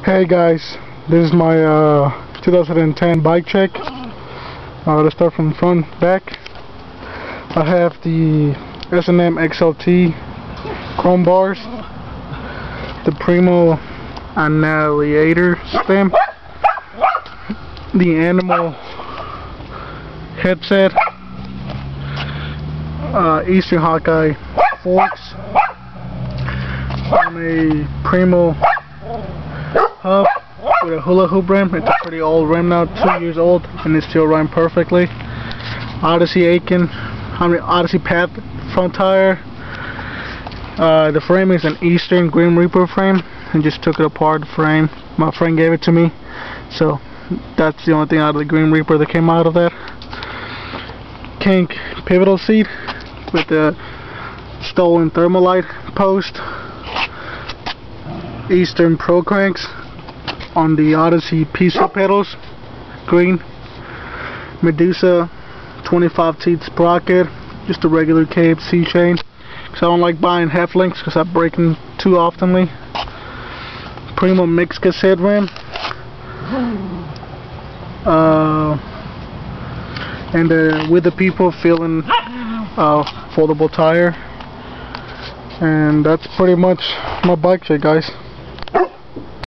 Hey guys, this is my 2010 bike check. Let's start from front back. I have the S&M XLT chrome bars, the Primo Annihilator stem, the Animal headset, Eastern Hawkeye forks, on a Primo hub with a hula hoop rim. It's a pretty old rim now, 2 years old, and it's still running perfectly. Odyssey Path front tire. The frame is an Eastern Grim Reaper frame, and just took it apart. The frame, my friend gave it to me, so that's the only thing out of the Grim Reaper that came out of that. Kink pivotal seat with the stolen Thermalite post. Eastern Pro cranks on the Odyssey piezo pedals, green. Medusa 25 teeth sprocket, just a regular KFC chain, because I don't like buying half links because I break them too oftenly. Primo mix cassette rim, and with the people feeling foldable tire. And that's pretty much my bike check, guys.